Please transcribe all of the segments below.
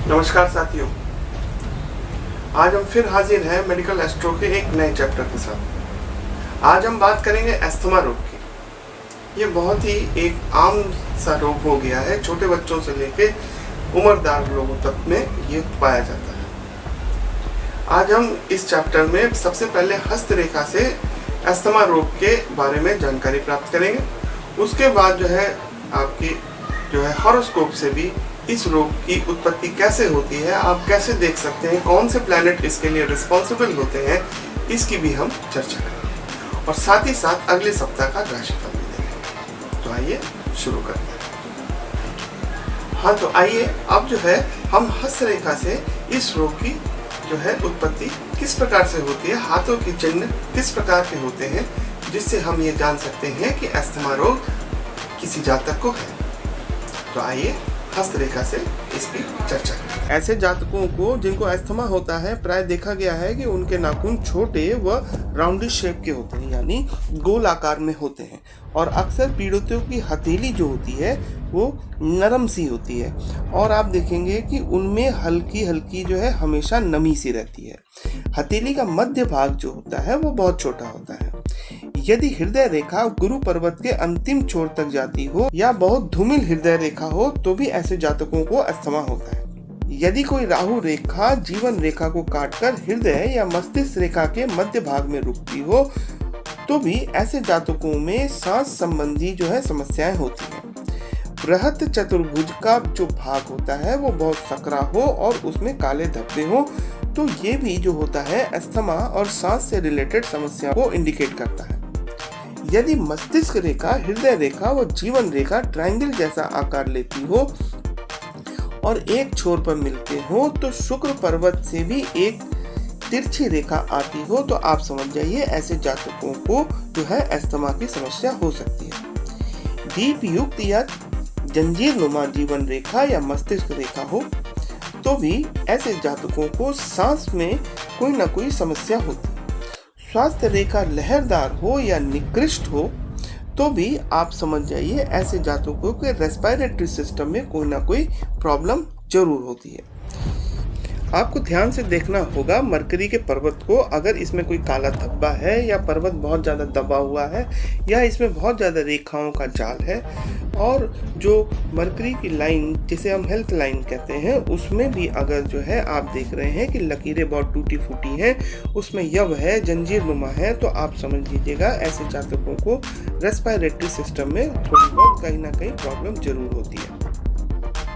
नमस्कार साथियों, आज हम फिर हाजिर हैं मेडिकल एस्ट्रो के एक नए चैप्टर के साथ। आज हम बात करेंगे अस्थमा रोग की। ये बहुत ही एक आम सा रोग हो गया है, छोटे बच्चों से लेके उम्रदार लोगों तक में ये पाया जाता है। आज हम इस चैप्टर में सबसे पहले हस्तरेखा से अस्थमा रोग के बारे में जानकारी प्राप्त करेंगे। उसके बाद आपकी हॉरोस्कोप से भी इस रोग की उत्पत्ति कैसे होती है, आप कैसे देख सकते हैं, कौन से प्लैनेट इसके लिए रिस्पॉन्सिबल होते हैं, इसकी भी हम चर्चा करेंगे और साथ ही साथ अगले सप्ताह का राशिफल भी देखेंगे। तो आइए शुरू करते हैं। हाँ, तो आइए अब हम हस्तरेखा से इस रोग की उत्पत्ति किस प्रकार से होती है, हाथों की चिन्ह किस प्रकार के होते हैं, जिससे हम ये जान सकते हैं कि अस्थमा रोग किसी जातक को है। तो आइए हस्तरेखा से इसकी चर्चा करें। ऐसे जातकों को जिनको अस्थमा होता है, प्राय देखा गया है कि उनके नाखून छोटे व राउंडिश शेप के होते हैं, यानी गोल आकार में होते हैं, और अक्सर पीड़ितों की हथेली जो होती है वो नरम सी होती है, और आप देखेंगे कि उनमें हल्की हल्की हमेशा नमी सी रहती है। हथेली का मध्य भाग जो होता है वो बहुत छोटा होता है। यदि हृदय रेखा गुरु पर्वत के अंतिम छोर तक जाती हो या बहुत धूमिल हृदय रेखा हो तो भी ऐसे जातकों को अस्थमा होता है। यदि कोई राहु रेखा जीवन रेखा को काटकर हृदय या मस्तिष्क रेखा के मध्य भाग में रुकती हो तो भी ऐसे जातकों में सांस संबंधी समस्याएं होती हैं। बृहत चतुर्भुज का जो भाग होता है वो बहुत सकरा हो और उसमें काले धब्बे हो तो ये भी होता है अस्थमा और सांस से रिलेटेड समस्या को इंडिकेट करता है। यदि मस्तिष्क रेखा हृदय रेखा व जीवन रेखा ट्रायंगल जैसा आकार लेती हो और एक छोर पर मिलते हो तो शुक्र पर्वत से भी एक तिरछी रेखा आती हो तो आप समझ जाइए ऐसे जातकों को अस्थमा की समस्या हो सकती है। दीप युक्त या जंजीर नुमा जीवन रेखा या मस्तिष्क रेखा हो तो भी ऐसे जातकों को सांस में कोई ना कोई समस्या होती है। स्वास्थ्य रेखा लहरदार हो या निकृष्ट हो तो भी आप समझ जाइए ऐसे जातकों के रेस्पिरेटरी सिस्टम में कोई ना कोई प्रॉब्लम जरूर होती है। आपको ध्यान से देखना होगा मरकरी के पर्वत को, अगर इसमें कोई काला धब्बा है या पर्वत बहुत ज़्यादा दबा हुआ है या इसमें बहुत ज़्यादा रेखाओं का जाल है, और जो मरकरी की लाइन जिसे हम हेल्थ लाइन कहते हैं उसमें भी अगर आप देख रहे हैं कि लकीरें बहुत टूटी फूटी हैं, उसमें यव है, जंजीर नुमा है, तो आप समझ लीजिएगा ऐसे जातकों को रेस्पिरेटरी सिस्टम में थोड़ी बहुत कहीं ना कहीं प्रॉब्लम जरूर होती है।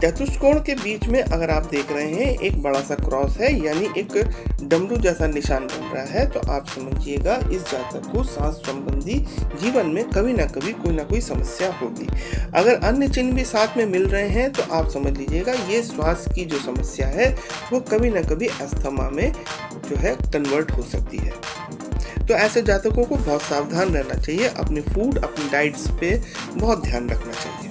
चतुष्कोण के बीच में अगर आप देख रहे हैं एक बड़ा सा क्रॉस है, यानी एक डमरू जैसा निशान बन रहा है, तो आप समझिएगा इस जातक को सांस संबंधी जीवन में कभी ना कभी कोई ना कोई समस्या होगी। अगर अन्य चिन्ह भी साथ में मिल रहे हैं तो आप समझ लीजिएगा ये श्वास की जो समस्या है वो कभी ना कभी अस्थमा में कन्वर्ट हो सकती है। तो ऐसे जातकों को बहुत सावधान रहना चाहिए, अपने फूड अपनी डाइट्स पे बहुत ध्यान रखना चाहिए।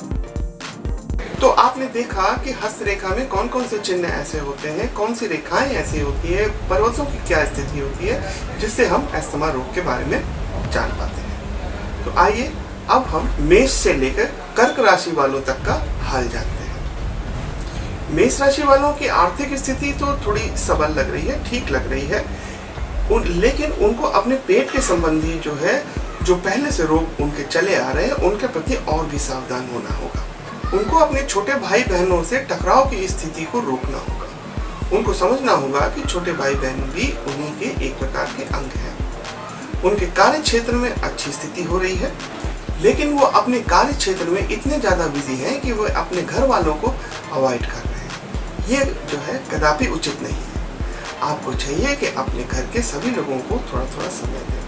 तो आपने देखा कि हस्तरेखा में कौन कौन से चिन्ह ऐसे होते हैं, कौन सी रेखाएं ऐसी होती है, पर्वतों की क्या स्थिति होती है जिससे हम अस्थमा रोग के बारे में जान पाते हैं। तो आइए अब हम मेष से लेकर कर्क राशि वालों तक का हाल जानते हैं। मेष राशि वालों की आर्थिक स्थिति तो थोड़ी सबल लग रही है, ठीक लग रही है, लेकिन उनको अपने पेट के संबंधी जो पहले से रोग उनके चले आ रहे हैं उनके प्रति और भी सावधान होना होगा। उनको अपने छोटे भाई बहनों से टकराव की स्थिति को रोकना होगा। उनको समझना होगा कि छोटे भाई बहन भी उन्हीं के एक प्रकार के अंग हैं। उनके कार्य क्षेत्र में अच्छी स्थिति हो रही है, लेकिन वो अपने कार्य क्षेत्र में इतने ज़्यादा बिजी हैं कि वो अपने घर वालों को अवॉइड कर रहे हैं। ये कदापि उचित नहीं है। आपको चाहिए कि अपने घर के सभी लोगों को थोड़ा थोड़ा समय दें।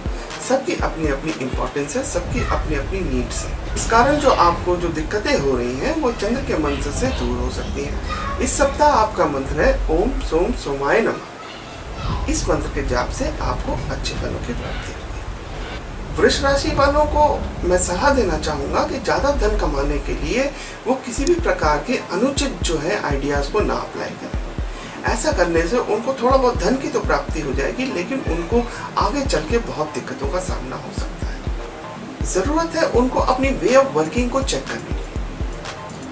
सबकी अपनी अपनी इम्पोर्टेंस है, सबकी अपनी अपनी नीड्स है। इस कारण जो आपको जो दिक्कतें हो रही हैं वो चंद्र के मंत्र से दूर हो सकती हैं। इस सप्ताह आपका मंत्र है ओम सोम सोमाय नमः। इस मंत्र के जाप से आपको अच्छे फलों की प्राप्ति होगी। वृष राशि वालों को मैं सलाह देना चाहूँगा कि ज़्यादा धन कमाने के लिए वो किसी भी प्रकार के अनुचित आइडियाज़ को ना अप्लाई करें। ऐसा करने से उनको थोड़ा बहुत धन की तो प्राप्ति हो जाएगी, लेकिन उनको आगे चल के बहुत दिक्कतों का सामना हो सकता है। ज़रूरत है उनको अपनी वे ऑफ वर्किंग को चेक करने की।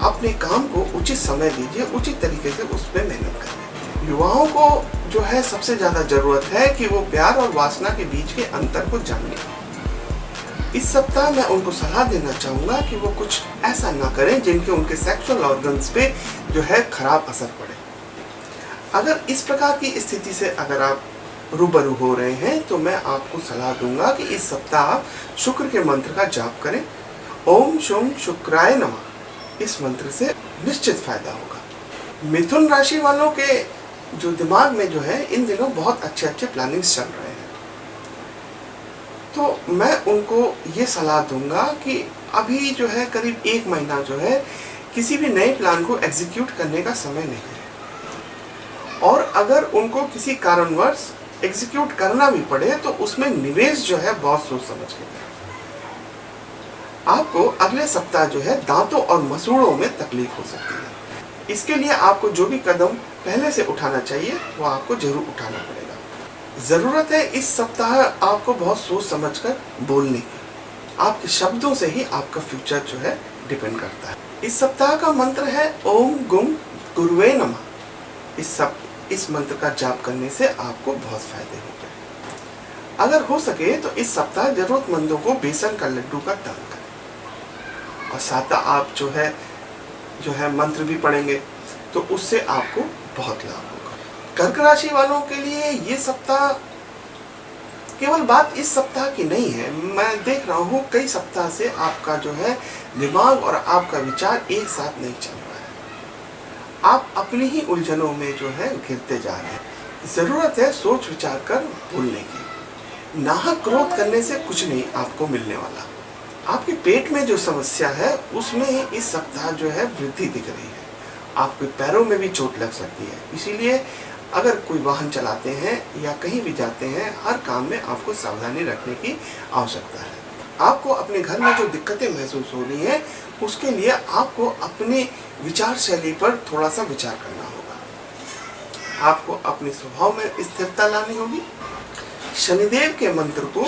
अपने काम को उचित समय दीजिए, उचित तरीके से उस पर मेहनत करिए। युवाओं को जो है सबसे ज़्यादा ज़रूरत है कि वो प्यार और वासना के बीच के अंतर को जाने। इस सप्ताह मैं उनको सलाह देना चाहूँगा कि वो कुछ ऐसा ना करें जिनके उनके सेक्सुअल ऑर्गन्स पे जो है खराब असर पड़े। अगर इस प्रकार की स्थिति से अगर आप रूबरू हो रहे हैं तो मैं आपको सलाह दूंगा कि इस सप्ताह आप शुक्र के मंत्र का जाप करें। ओम शोम शुक्राय नमः। इस मंत्र से निश्चित फायदा होगा। मिथुन राशि वालों के जो दिमाग में जो है इन दिनों बहुत अच्छे अच्छे प्लानिंग्स चल रहे हैं, तो मैं उनको ये सलाह दूंगा कि अभी जो है करीब 1 महीना जो है किसी भी नए प्लान को एग्जीक्यूट करने का समय नहीं है। और अगर उनको किसी कारणवश एग्जीक्यूट करना भी पड़े तो उसमें निवेश जो है बहुत सोच समझ के करें। आपको अगले सप्ताह जो है दांतों और मसूड़ों में तकलीफ हो सकती है। इसके लिए आपको जो भी कदम पहले से उठाना चाहिए वो आपको जरूर उठाना पड़ेगा। ज़रूरत है इस सप्ताह आपको बहुत सोच समझकर बोलने की। आपके शब्दों से ही आपका फ्यूचर जो है डिपेंड करता है। इस सप्ताह का मंत्र है ओम गुम गुरुवे नमः। इस मंत्र का जाप करने से आपको बहुत फायदे होंगे। अगर हो सके तो इस सप्ताह जरूरतमंदों को बेसन का लड्डू का दान करें। और साथ आप जो है मंत्र भी पढ़ेंगे तो उससे आपको बहुत लाभ होगा। कर्क राशि वालों के लिए ये सप्ताह केवल बात इस सप्ताह की नहीं है। मैं देख रहा हूँ कई सप्ताह से आपका जो है दिमाग और आपका विचार एक साथ नहीं चल रहा है। आप अपनी ही उलझनों में जो है घिरते जा रहे हैं। ज़रूरत है सोच विचार कर बोलने की। नाहक क्रोध करने से कुछ नहीं आपको मिलने वाला। आपके पेट में जो समस्या है उसमें इस सप्ताह जो है वृद्धि दिख रही है। आपके पैरों में भी चोट लग सकती है। इसीलिए अगर कोई वाहन चलाते हैं या कहीं भी जाते हैं, हर काम में आपको सावधानी रखने की आवश्यकता है। आपको अपने घर में जो दिक्कतें महसूस हो रही हैं उसके लिए आपको अपनी विचार शैली पर थोड़ा सा विचार करना होगा। आपको अपने स्वभाव में स्थिरता लानी होगी। शनिदेव के मंत्र को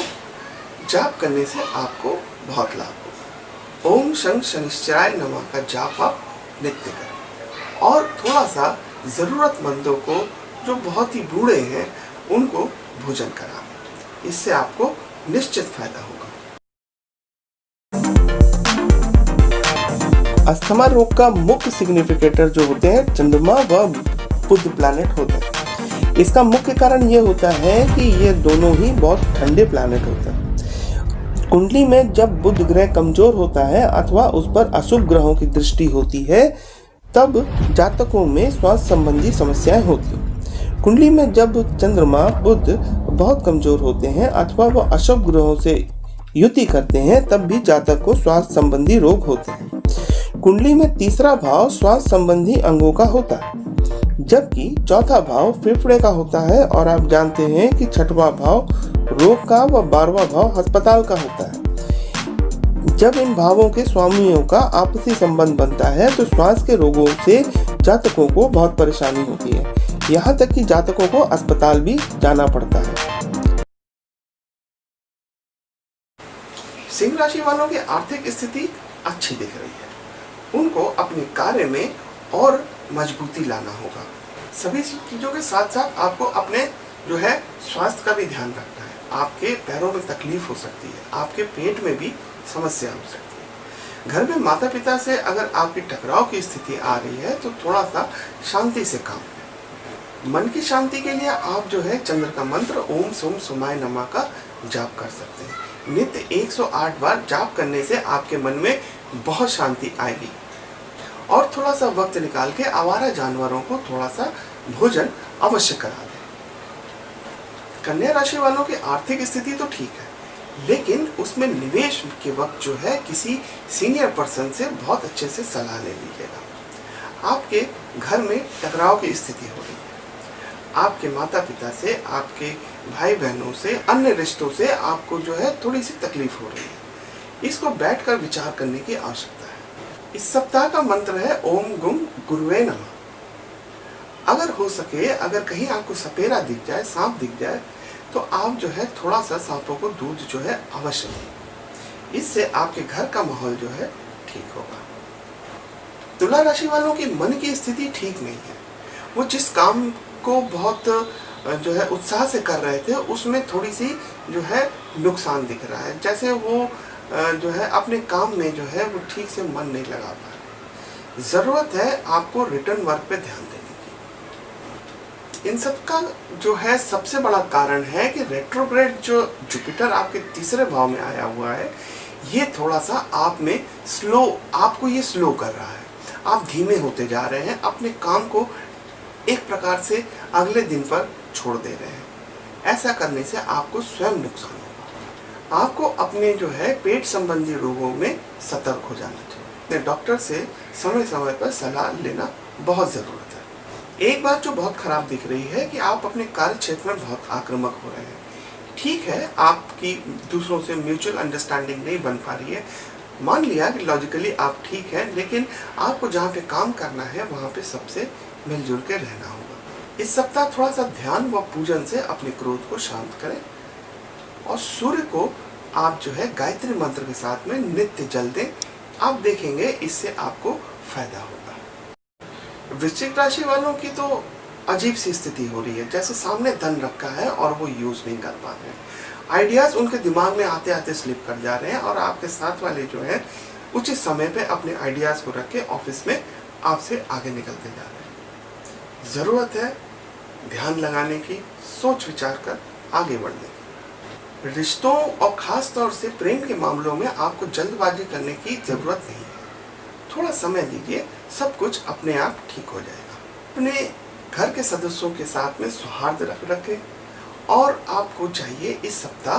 जाप करने से आपको बहुत लाभ होगा। ओम शं शनिश्चराय नमः का जाप आप नित्य करें। और थोड़ा सा ज़रूरतमंदों को जो बहुत ही बूढ़े हैं उनको भोजन कराएं। इससे आपको निश्चित फायदा होगा। अस्थमा रोग का मुख्य सिग्निफिकेटर जो होते हैं चंद्रमा व बुध प्लैनेट होते हैं। इसका मुख्य कारण ये होता है कि ये दोनों ही बहुत ठंडे प्लैनेट होते हैं। कुंडली में जब बुध ग्रह कमजोर होता है अथवा उस पर अशुभ ग्रहों की दृष्टि होती है तब जातकों में स्वास्थ्य संबंधी समस्याएं होती हैं। कुंडली में जब चंद्रमा बुध बहुत कमजोर होते हैं अथवा वह अशुभ ग्रहों से युति करते हैं तब भी जातक को स्वास्थ्य संबंधी रोग होते हैं। कुंडली में तीसरा भाव स्वास्थ्य संबंधी अंगों का होता है, जबकि चौथा भाव फेफड़े का होता है। और आप जानते हैं कि छठवां भाव रोग का व 12वां भाव अस्पताल का होता है। जब इन भावों के स्वामियों का आपसी संबंध बनता है तो श्वास के रोगों से जातकों को बहुत परेशानी होती है। यहाँ तक कि जातकों को अस्पताल भी जाना पड़ता है। सिंह राशि वालों की आर्थिक स्थिति अच्छी दिख रही है। उनको अपने कार्य में और मजबूती लाना होगा। सभी चीजों के साथ साथ आपको अपने जो है स्वास्थ्य का भी ध्यान रखना है। आपके पैरों में तकलीफ हो सकती है, आपके पेट में भी समस्या हो सकती है। घर में माता पिता से अगर आपकी टकराव की स्थिति आ रही है तो थोड़ा सा शांति से काम करें। मन की शांति के लिए आप जो है चंद्र का मंत्र ओम सोम सोमाय नमः का जाप कर सकते हैं। नित्य 108 बार जाप करने से आपके मन में बहुत शांति आएगी। और थोड़ा सा वक्त निकाल के आवारा जानवरों को थोड़ा सा भोजन अवश्य करा दें। कन्या राशि वालों की आर्थिक स्थिति तो ठीक है, लेकिन उसमें निवेश के वक्त जो है किसी सीनियर पर्सन से बहुत अच्छे से सलाह ले लीजिएगा। आपके घर में टकराव की स्थिति हो रही है। आपके माता पिता से, आपके भाई बहनों से, अन्य रिश्तों से आपको जो है थोड़ी सी तकलीफ हो रही है। इसको बैठकर विचार करने की आवश्यकता है। इस सप्ताह का मंत्र है ओम गुम गुरुवे नमः। अगर हो सके, अगर कहीं आपको सपेरा दिख जाए, सांप दिख जाए, तो आप जो है थोड़ा सा सांपों को दूध जो है अवश्य दें। इससे आपके घर का माहौल जो है ठीक होगा। तुला राशि वालों की मन की स्थिति ठीक नहीं है। वो जिस काम को बहुत जो है उत्साह से कर रहे थे, उसमें थोड़ी सी जो है नुकसान दिख रहा है। जैसे वो जो है अपने काम में जो है वो ठीक से मन नहीं लगा पा रहे। ज़रूरत है आपको रिटर्न वर्क पे ध्यान देने की। इन सब का जो है सबसे बड़ा कारण है कि रेट्रोग्रेड जो जुपिटर आपके तीसरे भाव में आया हुआ है, ये थोड़ा सा आपको ये स्लो कर रहा है। आप धीमे होते जा रहे हैं, अपने काम को एक प्रकार से अगले दिन पर छोड़ दे रहे हैं। ऐसा करने से आपको स्वयं नुकसान होगा। आपको अपने जो है पेट संबंधी रोगों में सतर्क हो जाना चाहिए। डॉक्टर से समय समय पर सलाह लेना बहुत ज़रूरत है। एक बात जो बहुत खराब दिख रही है कि आप अपने कार्य क्षेत्र में बहुत आक्रामक हो रहे हैं। ठीक है, आपकी दूसरों से म्यूचुअल अंडरस्टैंडिंग नहीं बन पा रही है। मान लिया कि लॉजिकली आप ठीक हैं, लेकिन आपको जहाँ पे काम करना है वहाँ पे सबसे मिलजुल के रहना होगा। इस सप्ताह थोड़ा सा ध्यान व पूजन से अपने क्रोध को शांत करें और सूर्य को आप जो है गायत्री मंत्र के साथ में नित्य जल दें। आप देखेंगे इससे आपको फायदा होगा। वृश्चिक राशि वालों की तो अजीब सी स्थिति हो रही है, जैसे सामने धन रखा है और वो यूज नहीं कर पा रहे हैं। आइडियाज उनके दिमाग में आते आते स्लिप कर जा रहे हैं और आपके साथ वाले जो है उचित समय पे अपने आइडियाज को रख के ऑफिस में आपसे आगे निकलते जा रहे हैं। ज़रूरत है ध्यान लगाने की, सोच विचार कर आगे बढ़ने की। रिश्तों और ख़ास तौर से प्रेम के मामलों में आपको जल्दबाजी करने की ज़रूरत नहीं है। थोड़ा समय दीजिए, सब कुछ अपने आप ठीक हो जाएगा। अपने घर के सदस्यों के साथ में सौहार्द रखें और आपको चाहिए इस सप्ताह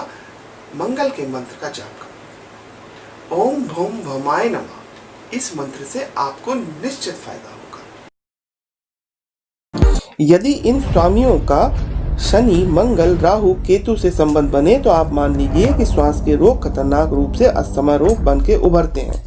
मंगल के मंत्र का जाप करें। ओम भूम भमाय नमः। इस मंत्र से आपको निश्चित फायदा होगा। यदि इन स्वामियों का शनि, मंगल, राहु, केतु से संबंध बने तो आप मान लीजिए कि श्वास के रोग खतरनाक रूप से अस्थमा रोग बन के उभरते हैं।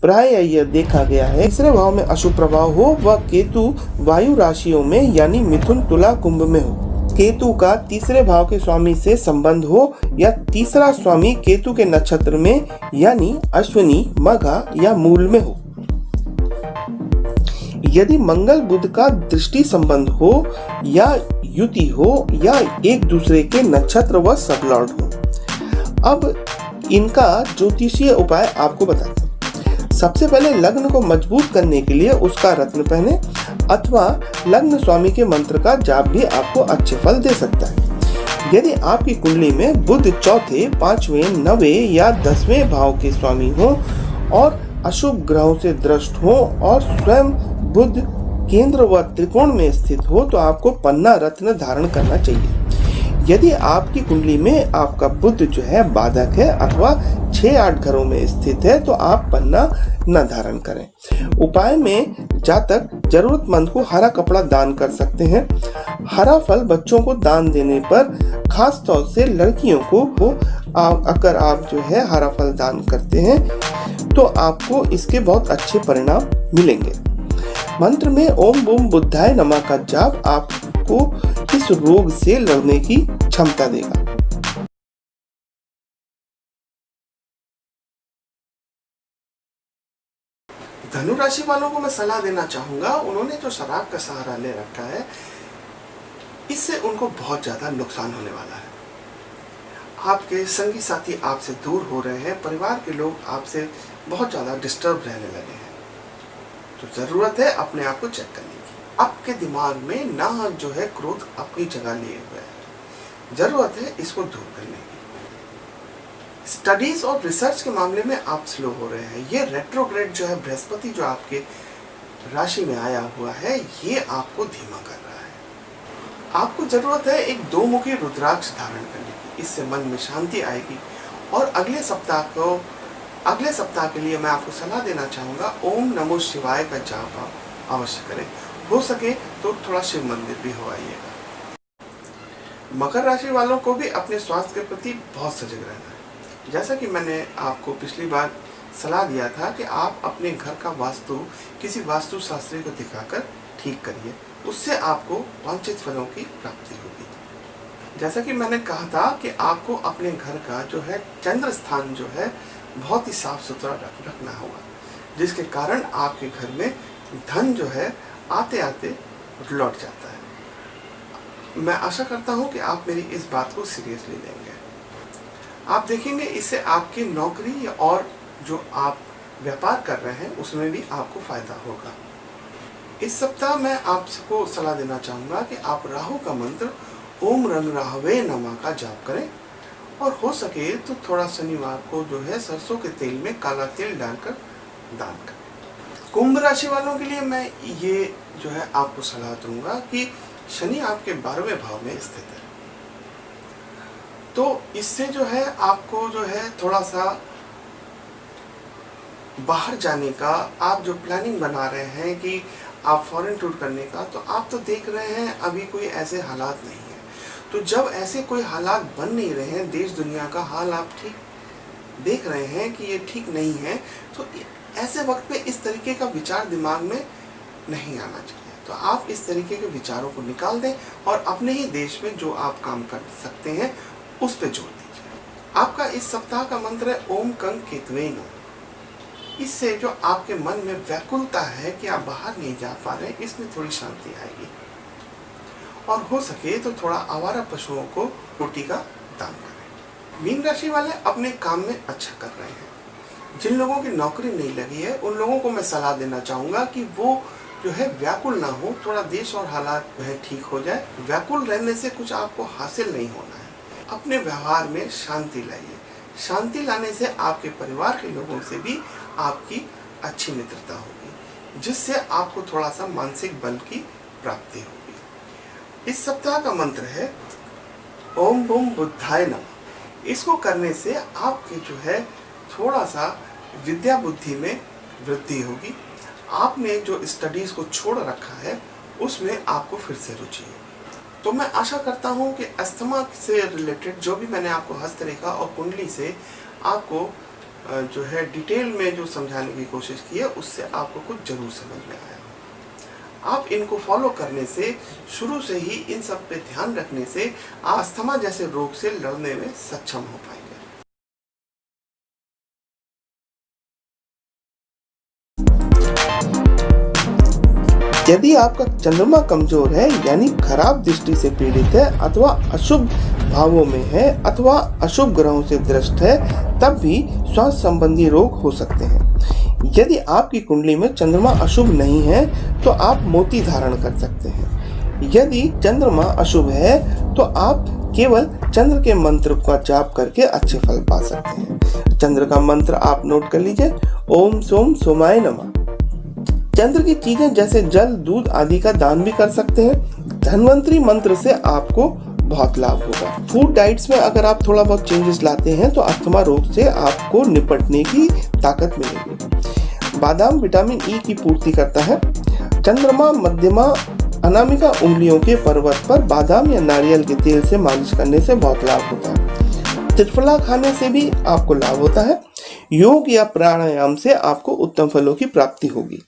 प्राय यह देखा गया है तीसरे भाव में अशुभ प्रभाव हो व केतु वायु राशियों में यानी मिथुन, तुला, कुंभ में हो। केतु का तीसरे भाव के स्वामी से संबंध हो या तीसरा स्वामी केतु के नक्षत्र में यानी अश्विनी, मघा या मूल में हो। यदि मंगल बुध का दृष्टि संबंध हो या युति हो या एक दूसरे के नक्षत्र व सबलॉर्ड हो। अब इनका ज्योतिषीय उपाय आपको बताते हैं। सबसे पहले लग्न को मजबूत करने के लिए उसका रत्न पहने अथवा लग्न स्वामी के मंत्र का जाप भी आपको अच्छे फल दे सकता है। यदि आपकी कुंडली में बुध चौथे, पांचवें, 9वें या 10वें भाव के स्वामी हो और अशुभ ग्रहों से दृष्ट हो और स्वयं बुध केंद्र व त्रिकोण में स्थित हो तो आपको पन्ना रत्न धारण करना चाहिए। यदि आपकी कुंडली में आपका बुध जो है बाधक है अथवा 6-8 घरों में स्थित है तो आप पन्ना न धारण करें। उपाय में जातक जरूरतमंद को हरा कपड़ा दान कर सकते हैं। हरा फल बच्चों को दान देने पर खास तौर से लड़कियों को अगर आप जो है हरा फल दान करते हैं तो आपको इसके बहुत अच्छे परिणाम मिलेंगे। मंत्र में ओम बूम बुद्धाय नमः का जाप आपको इस रोग से लड़ने की क्षमता देगा। धनु राशि वालों को मैं सलाह देना चाहूंगा, उन्होंने जो शराब का सहारा ले रखा है इससे उनको बहुत ज्यादा नुकसान होने वाला है। आपके संगी साथी आपसे दूर हो रहे हैं, परिवार के लोग आपसे बहुत ज्यादा डिस्टर्ब रहने लगे हैं। तो जरूरत है अपने आप को चेक करने की। आपके दिमाग में ना जो है क्रोध अपनी जगह लिए हुए है, जरूरत है इसको दूर करने की। स्टडीज और रिसर्च के मामले में आप स्लो हो रहे हैं। ये रेट्रोग्रेड जो है बृहस्पति जो आपके राशि में आया हुआ है ये आपको धीमा कर रहा है। आपको जरूरत है एक 2 मुखी रुद्राक्ष धारण करने की, इससे मन में शांति आएगी। और अगले सप्ताह के लिए मैं आपको सलाह देना चाहूँगा, ओम नमो शिवाय का जाप आप अवश्य करें। हो सके तो थोड़ा शिव मंदिर भी हो आइएगा। मकर राशि वालों को भी अपने स्वास्थ्य के प्रति बहुत सजग रहना है। जैसा कि मैंने आपको पिछली बार सलाह दिया था कि आप अपने घर का वास्तु किसी वास्तु शास्त्री को दिखाकर ठीक करिए। उससे आपको वांछित फलों की प्राप्ति होगी। जैसा कि मैंने कहा था कि आपको अपने घर का जो है चंद्र स्थान जो है बहुत ही साफ सुथरा रखना होगा, जिसके कारण आपके घर में धन जो है आते आते लौट जाता है। मैं आशा करता हूं कि आप मेरी इस बात को सीरियसली लेंगे। आप देखेंगे इससे आपकी नौकरी और जो आप व्यापार कर रहे हैं उसमें भी आपको फायदा होगा। इस सप्ताह मैं आपको सलाह देना चाहूँगा कि आप राहु का मंत्र ओम रंग राहवे नमः का जाप करें, और हो सके तो थोड़ा शनिवार को जो है सरसों के तेल में काला तेल डालकर दान करें। कुंभ राशि वालों के लिए मैं ये जो है आपको सलाह दूंगा कि शनि आपके 12वें भाव में स्थित है, तो इससे जो है आपको जो है थोड़ा सा बाहर जाने का, आप जो प्लानिंग बना रहे हैं कि आप फॉरेन टूर करने का, तो आप तो देख रहे हैं अभी कोई ऐसे हालात नहीं है। तो जब ऐसे कोई हालात बन नहीं रहे हैं, देश दुनिया का हाल आप ठीक देख रहे हैं कि ये ठीक नहीं है, तो ऐसे वक्त पे इस तरीके का विचार दिमाग में नहीं आना चाहिए। तो आप इस तरीके के विचारों को निकाल दें और अपने ही देश में जो आप काम कर सकते हैं उस पर जोर दीजिए। आपका इस सप्ताह का मंत्र है ओम कंग केतवे नमः। इससे जो आपके मन में व्याकुलता है कि आप बाहर नहीं जा पा रहे, इसमें थोड़ी शांति आएगी, और हो सके तो थोड़ा आवारा पशुओं को रोटी का दान करें। मीन राशि वाले अपने काम में अच्छा कर रहे हैं। जिन लोगों की नौकरी नहीं लगी है उन लोगों को मैं सलाह देना चाहूँगा कि वो जो है व्याकुल ना हो, थोड़ा देश और हालात जो है ठीक हो जाए। व्याकुल रहने से कुछ आपको हासिल नहीं होना है। अपने व्यवहार में शांति लाइए। शांति लाने से आपके परिवार के लोगों से भी आपकी अच्छी मित्रता होगी, जिससे आपको थोड़ा सा मानसिक बल की प्राप्ति होगी। इस सप्ताह का मंत्र है ओम बूम बुद्धाय नमः। इसको करने से आपके जो है थोड़ा सा विद्या बुद्धि में वृद्धि होगी। आपने जो स्टडीज को छोड़ रखा है उसमें आपको फिर से रुचि होगी। तो मैं आशा करता हूँ कि अस्थमा से रिलेटेड जो भी मैंने आपको हस्तरेखा और कुंडली से आपको जो है डिटेल में जो समझाने की कोशिश की है, उससे आपको कुछ जरूर समझ में आया। आप इनको फॉलो करने से, शुरू से ही इन सब पे ध्यान रखने से आप अस्थमा जैसे रोग से लड़ने में सक्षम हो पाएंगे। यदि आपका चंद्रमा कमजोर है यानी खराब दृष्टि से पीड़ित है, अथवा अशुभ भावों में है, अथवा अशुभ ग्रहों से ग्रस्त है, तब भी स्वास्थ्य संबंधी रोग हो सकते हैं। यदि आपकी कुंडली में चंद्रमा अशुभ नहीं है तो आप मोती धारण कर सकते हैं। यदि चंद्रमा अशुभ है तो आप केवल चंद्र के मंत्र का जाप करके अच्छे फल पा सकते हैं। चंद्र का मंत्र आप नोट कर लीजिए, ओम सोम सोमाय नमः। चंद्र की चीजें जैसे जल, दूध आदि का दान भी कर सकते हैं। धन्वंतरी मंत्र से आपको बहुत लाभ होगा। फूड डाइट्स में अगर आप थोड़ा बहुत चेंजेस लाते हैं तो अस्थमा रोग से आपको निपटने की ताकत मिलेगी। बादाम विटामिन ई की पूर्ति करता है। चंद्रमा मध्यमा अनामिका उंगलियों के पर्वत पर बादाम या नारियल के तेल से मालिश करने से बहुत लाभ होता है। त्रिफला खाने से भी आपको लाभ होता है। योग या प्राणायाम से आपको उत्तम फलों की प्राप्ति होगी।